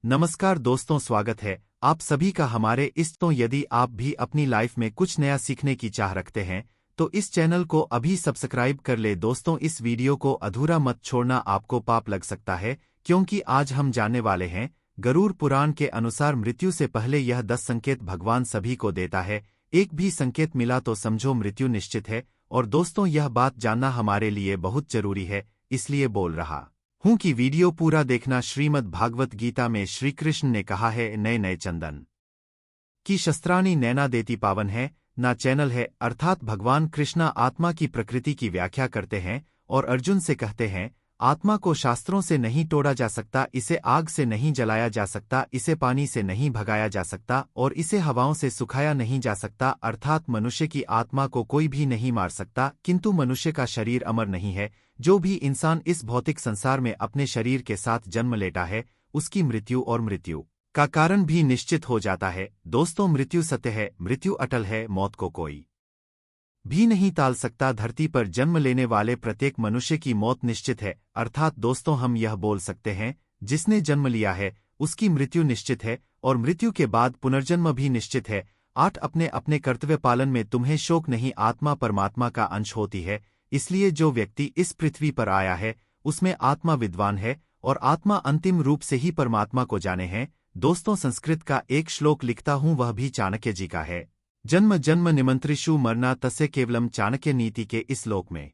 नमस्कार दोस्तों, स्वागत है आप सभी का हमारे इस। तो यदि आप भी अपनी लाइफ में कुछ नया सीखने की चाह रखते हैं तो इस चैनल को अभी सब्सक्राइब कर ले। दोस्तों, इस वीडियो को अधूरा मत छोड़ना, आपको पाप लग सकता है, क्योंकि आज हम जानने वाले हैं गरुड़ पुराण के अनुसार मृत्यु से पहले यह 10 संकेत भगवान सभी को देता है। एक भी संकेत मिला तो समझो मृत्यु निश्चित है। और दोस्तों, यह बात जानना हमारे लिए बहुत जरूरी है, इसलिए बोल रहा हूं कि वीडियो पूरा देखना। श्रीमद् भागवत गीता में श्री कृष्ण ने कहा है, नए नए चंदन की शस्त्राणी नैना देती पावन है ना चैनल है। अर्थात भगवान कृष्णा आत्मा की प्रकृति की व्याख्या करते हैं और अर्जुन से कहते हैं, आत्मा को शास्त्रों से नहीं तोड़ा जा सकता, इसे आग से नहीं जलाया जा सकता, इसे पानी से नहीं भगाया जा सकता और इसे हवाओं से सुखाया नहीं जा सकता। अर्थात मनुष्य की आत्मा को कोई भी नहीं मार सकता, किंतु मनुष्य का शरीर अमर नहीं है। जो भी इंसान इस भौतिक संसार में अपने शरीर के साथ जन्म लेता है उसकी मृत्यु और मृत्यु का कारण भी निश्चित हो जाता है। दोस्तों, मृत्यु सत्य है, मृत्यु अटल है, मौत को कोई भी नहीं टाल सकता। धरती पर जन्म लेने वाले प्रत्येक मनुष्य की मौत निश्चित है। अर्थात दोस्तों, हम यह बोल सकते हैं, जिसने जन्म लिया है उसकी मृत्यु निश्चित है और मृत्यु के बाद पुनर्जन्म भी निश्चित है। 8 अपने अपने कर्तव्य पालन में तुम्हें शोक नहीं, आत्मा परमात्मा का अंश होती है। इसलिए जो व्यक्ति इस पृथ्वी पर आया है उसमें आत्मा विद्वान है और आत्मा अंतिम रूप से ही परमात्मा को जाने हैं। दोस्तों, संस्कृत का एक श्लोक लिखता हूं, वह भी चाणक्य जी का है। जन्म जन्म निमंत्रिषु मरना तस्य केवलम। चाणक्य नीति के इस श्लोक में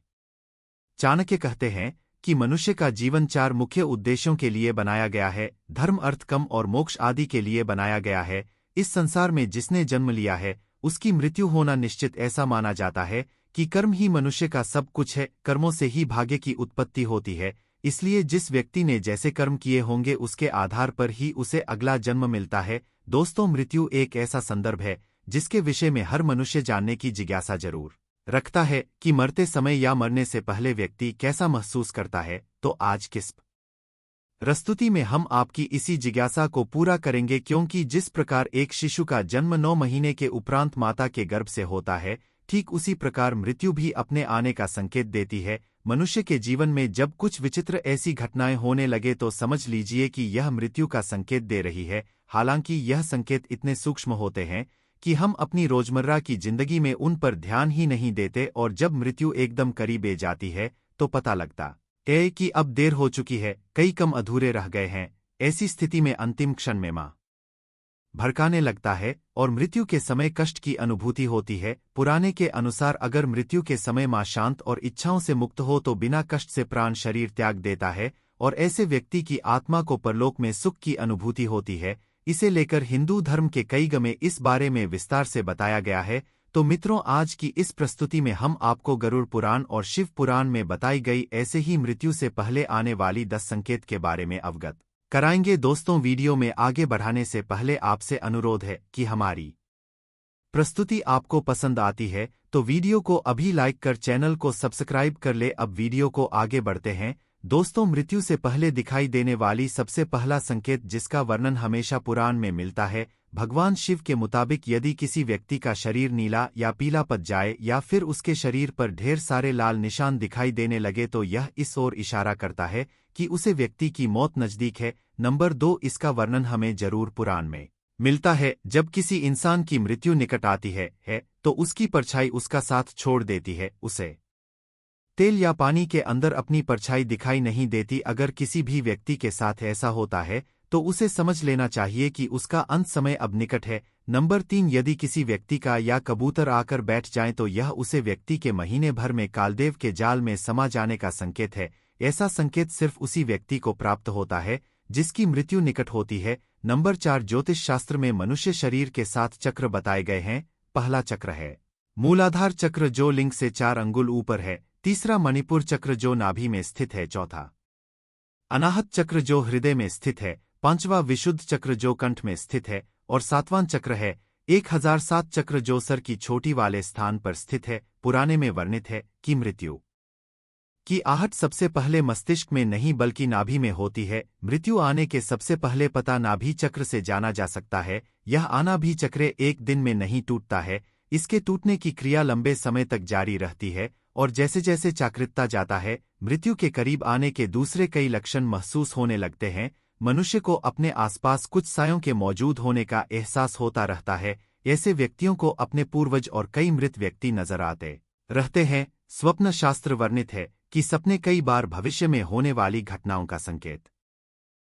चाणक्य कहते हैं कि मनुष्य का जीवन 4 मुख्य उद्देश्यों के लिए बनाया गया है, धर्म, अर्थ, काम और मोक्ष आदि के लिए बनाया गया है। इस संसार में जिसने जन्म लिया है उसकी मृत्यु होना निश्चित। ऐसा माना जाता है कि कर्म ही मनुष्य का सब कुछ है, कर्मों से ही भाग्य की उत्पत्ति होती है। इसलिए जिस व्यक्ति ने जैसे कर्म किए होंगे उसके आधार पर ही उसे अगला जन्म मिलता है। दोस्तों, मृत्यु एक ऐसा संदर्भ है जिसके विषय में हर मनुष्य जानने की जिज्ञासा जरूर रखता है कि मरते समय या मरने से पहले व्यक्ति कैसा महसूस करता है। तो आज किस प्रस्तुति में हम आपकी इसी जिज्ञासा को पूरा करेंगे, क्योंकि जिस प्रकार एक शिशु का जन्म 9 महीने के उपरांत माता के गर्भ से होता है, ठीक उसी प्रकार मृत्यु भी अपने आने का संकेत देती है। मनुष्य के जीवन में जब कुछ विचित्र ऐसी घटनाएं होने लगे तो समझ लीजिए कि यह मृत्यु का संकेत दे रही है। हालांकि यह संकेत इतने सूक्ष्म होते हैं कि हम अपनी रोजमर्रा की जिंदगी में उन पर ध्यान ही नहीं देते, और जब मृत्यु एकदम करीब आ जाती है तो पता लगता है कि अब देर हो चुकी है, कई कम अधूरे रह गए हैं। ऐसी स्थिति में अंतिम क्षण में मां भड़काने लगता है और मृत्यु के समय कष्ट की अनुभूति होती है। पुराने के अनुसार अगर मृत्यु के समय मां शांत और इच्छाओं से मुक्त हो तो बिना कष्ट से प्राण शरीर त्याग देता है और ऐसे व्यक्ति की आत्मा को परलोक में सुख की अनुभूति होती है। इसे लेकर हिंदू धर्म के कई गमे इस बारे में विस्तार से बताया गया है। तो मित्रों, आज की इस प्रस्तुति में हम आपको गरुड़ पुराण और शिव पुराण में बताई गई ऐसे ही मृत्यु से पहले आने वाली 10 संकेत के बारे में अवगत कराएंगे। दोस्तों, वीडियो में आगे बढ़ाने से पहले आपसे अनुरोध है कि हमारी प्रस्तुति आपको पसंद आती है तो वीडियो को अभी लाइक कर चैनल को सब्सक्राइब कर ले। अब वीडियो को आगे बढ़ते हैं। दोस्तों, मृत्यु से पहले दिखाई देने वाली सबसे पहला संकेत जिसका वर्णन हमेशा पुराण में मिलता है, भगवान शिव के मुताबिक यदि किसी व्यक्ति का शरीर नीला या पीला पड़ जाए या फिर उसके शरीर पर ढेर सारे लाल निशान दिखाई देने लगे तो यह इस ओर इशारा करता है कि उसे व्यक्ति की मौत नजदीक है। नंबर 2, इसका वर्णन हमें जरूर पुराण में मिलता है। जब किसी इंसान की मृत्यु निकट आती है तो उसकी परछाई उसका साथ छोड़ देती है, उसे तेल या पानी के अंदर अपनी परछाई दिखाई नहीं देती। अगर किसी भी व्यक्ति के साथ ऐसा होता है तो उसे समझ लेना चाहिए कि उसका अंत समय अब निकट है। नंबर 3, यदि किसी व्यक्ति का या कबूतर आकर बैठ जाए तो यह उसे व्यक्ति के महीने भर में कालदेव के जाल में समा जाने का संकेत है। ऐसा संकेत सिर्फ उसी व्यक्ति को प्राप्त होता है जिसकी मृत्यु निकट होती है। नंबर 4, ज्योतिष शास्त्र में मनुष्य शरीर के 7 चक्र बताए गए हैं। पहला चक्र है मूलाधार चक्र जो लिंग से 4 अंगुल ऊपर है। तीसरा मणिपुर चक्र जो नाभि में स्थित है। चौथा अनाहत चक्र जो हृदय में स्थित है। पांचवा विशुद्ध चक्र जो कंठ में स्थित है और 7वां चक्र है 1007 चक्र जो सर की चोटी वाले स्थान पर स्थित है। पुराने में वर्णित है कि मृत्यु की आहट सबसे पहले मस्तिष्क में नहीं बल्कि नाभि में होती है। मृत्यु आने के सबसे पहले पता नाभि चक्र से जाना जा सकता है। यह आना भी चक्र एक दिन में नहीं टूटता है, इसके टूटने की क्रिया लंबे समय तक जारी रहती है और जैसे जैसे चाकृतता जाता है मृत्यु के करीब आने के दूसरे कई लक्षण महसूस होने लगते हैं। मनुष्य को अपने आसपास कुछ सायों के मौजूद होने का एहसास होता रहता है। ऐसे व्यक्तियों को अपने पूर्वज और कई मृत व्यक्ति नजर आते रहते हैं। स्वप्न शास्त्र वर्णित है कि सपने कई बार भविष्य में होने वाली घटनाओं का संकेत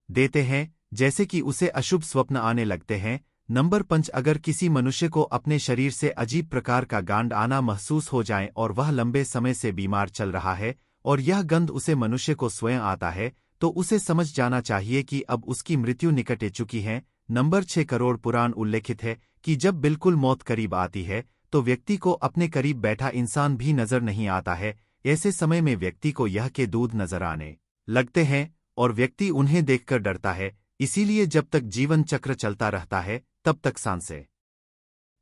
देते हैं, जैसे कि उसे अशुभ स्वप्न आने लगते हैं। नंबर 5, अगर किसी मनुष्य को अपने शरीर से अजीब प्रकार का गांड आना महसूस हो जाए और वह लंबे समय से बीमार चल रहा है और यह गंध उसे मनुष्य को स्वयं आता है, तो उसे समझ जाना चाहिए कि अब उसकी मृत्यु निकट आ चुकी है। नंबर 6, करोड़ पुराण उल्लेखित है कि जब बिल्कुल मौत करीब आती है तो व्यक्ति को अपने करीब बैठा इंसान भी नजर नहीं आता है। ऐसे समय में व्यक्ति को यह के दूध नजर आने लगते हैं और व्यक्ति उन्हें देखकर डरता है। इसीलिए जब तक जीवन चक्र चलता रहता है तब तक सांसें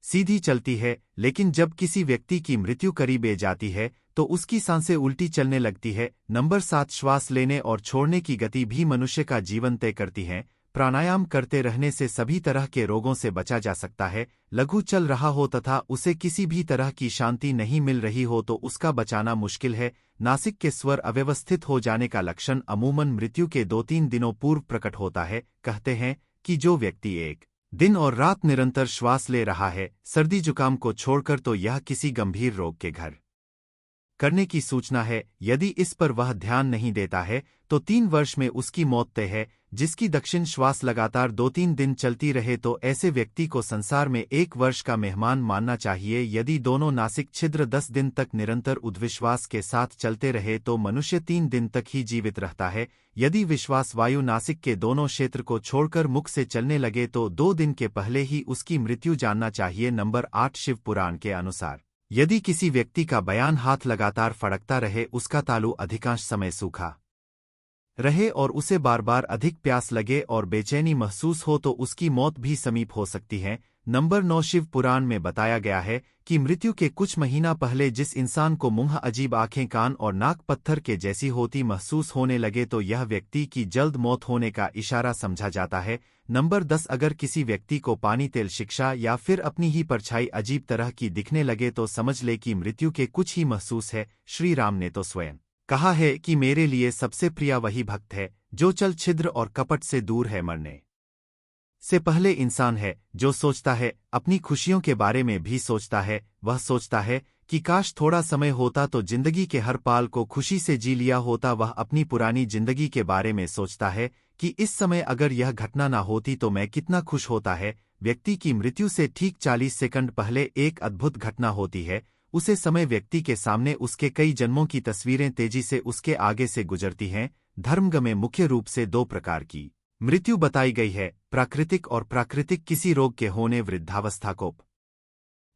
सीधी चलती है, लेकिन जब किसी व्यक्ति की मृत्यु करीब आ जाती है तो उसकी सांसें उल्टी चलने लगती है। नंबर 7, श्वास लेने और छोड़ने की गति भी मनुष्य का जीवन तय करती है। प्राणायाम करते रहने से सभी तरह के रोगों से बचा जा सकता है। लघु चल रहा हो तथा उसे किसी भी तरह की शांति नहीं मिल रही हो तो उसका बचाना मुश्किल है। नासिक के स्वर अव्यवस्थित हो जाने का लक्षण अमूमन मृत्यु के 2-3 दिनों पूर्व प्रकट होता है। कहते हैं कि जो व्यक्ति एक दिन और रात निरंतर श्वास ले रहा है, सर्दी जुकाम को छोड़कर, तो यह किसी गंभीर रोग के घर करने की सूचना है। यदि इस पर वह ध्यान नहीं देता है तो 3 वर्ष में उसकी मौत तय है। जिसकी दक्षिण श्वास लगातार 2-3 दिन चलती रहे तो ऐसे व्यक्ति को संसार में 1 वर्ष का मेहमान मानना चाहिए। यदि दोनों नासिक छिद्र 10 दिन तक निरंतर उद्विश्वास के साथ चलते रहे तो मनुष्य 3 दिन तक ही जीवित रहता है। यदि विश्वास वायु नासिक के दोनों क्षेत्र को छोड़कर मुख से चलने लगे तो 2 दिन के पहले ही उसकी मृत्यु जानना चाहिए। नंबर 8, शिव पुराण के अनुसार यदि किसी व्यक्ति का बयान हाथ लगातार फड़कता रहे, उसका तालु अधिकांश समय सूखा रहे और उसे बार बार अधिक प्यास लगे और बेचैनी महसूस हो तो उसकी मौत भी समीप हो सकती है। नंबर 9, शिव पुराण में बताया गया है कि मृत्यु के कुछ महीना पहले जिस इंसान को मुंह अजीब, आंखें, कान और नाक पत्थर के जैसी होती महसूस होने लगे तो यह व्यक्ति की जल्द मौत होने का इशारा समझा जाता है। नंबर 10, अगर किसी व्यक्ति को पानी, तेल, शिक्षा या फिर अपनी ही परछाई अजीब तरह की दिखने लगे तो समझ ले कि मृत्यु के कुछ ही महसूस है। श्री राम ने तो स्वयं कहा है कि मेरे लिए सबसे प्रिय वही भक्त है जो चल छिद्र और कपट से दूर है। मरने से पहले इंसान है जो सोचता है, अपनी खुशियों के बारे में भी सोचता है। वह सोचता है कि काश थोड़ा समय होता तो जिंदगी के हर पाल को खुशी से जी लिया होता। वह अपनी पुरानी जिंदगी के बारे में सोचता है कि इस समय अगर यह घटना ना होती तो मैं कितना खुश होता है। व्यक्ति की मृत्यु से ठीक 40 सेकंड पहले एक अद्भुत घटना होती है। उसे समय व्यक्ति के सामने उसके कई जन्मों की तस्वीरें तेजी से उसके आगे से गुजरती हैं। धर्मग्रंथ में मुख्य रूप से 2 प्रकार की मृत्यु बताई गई है, प्राकृतिक और प्राकृतिक। किसी रोग के होने, वृद्धावस्था को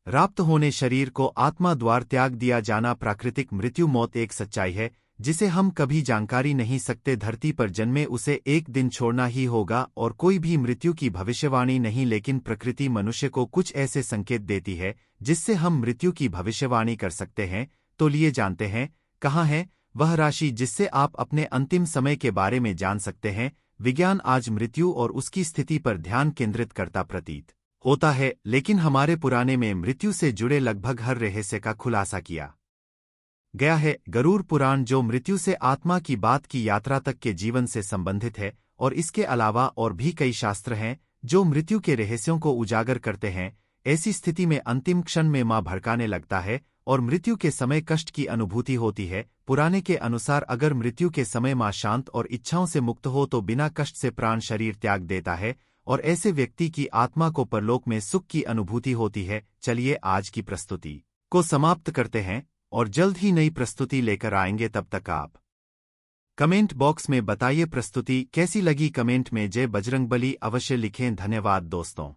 प्राप्त होने, शरीर को आत्मा द्वार त्याग दिया जाना। प्राकृतिक मृत्यु मौत एक सच्चाई है जिसे हम कभी जानकारी नहीं सकते। धरती पर जन्मे उसे एक दिन छोड़ना ही होगा और कोई भी मृत्यु की भविष्यवाणी नहीं, लेकिन प्रकृति मनुष्य को कुछ ऐसे संकेत देती है जिससे हम मृत्यु की भविष्यवाणी कर सकते हैं। तो लिए जानते हैं कहाँ है वह राशि जिससे आप अपने अंतिम समय के बारे में जान सकते हैं। विज्ञान आज मृत्यु और उसकी स्थिति पर ध्यान केंद्रित करता प्रतीत होता है, लेकिन हमारे पुराने में मृत्यु से जुड़े लगभग हर रहस्य का खुलासा किया गया है। गरुड़ पुराण, जो मृत्यु से आत्मा की बात की यात्रा तक के जीवन से संबंधित है, और इसके अलावा और भी कई शास्त्र हैं जो मृत्यु के रहस्यों को उजागर करते हैं। ऐसी स्थिति में अंतिम क्षण में मां भड़काने लगता है और मृत्यु के समय कष्ट की अनुभूति होती है। पुराने के अनुसार अगर मृत्यु के समय मां शांत और इच्छाओं से मुक्त हो तो बिना कष्ट से प्राण शरीर त्याग देता है और ऐसे व्यक्ति की आत्मा को परलोक में सुख की अनुभूति होती है। चलिए आज की प्रस्तुति को समाप्त करते हैं और जल्द ही नई प्रस्तुति लेकर आएंगे। तब तक आप कमेंट बॉक्स में बताइए प्रस्तुति कैसी लगी। कमेंट में जय बजरंगबली अवश्य लिखें। धन्यवाद दोस्तों।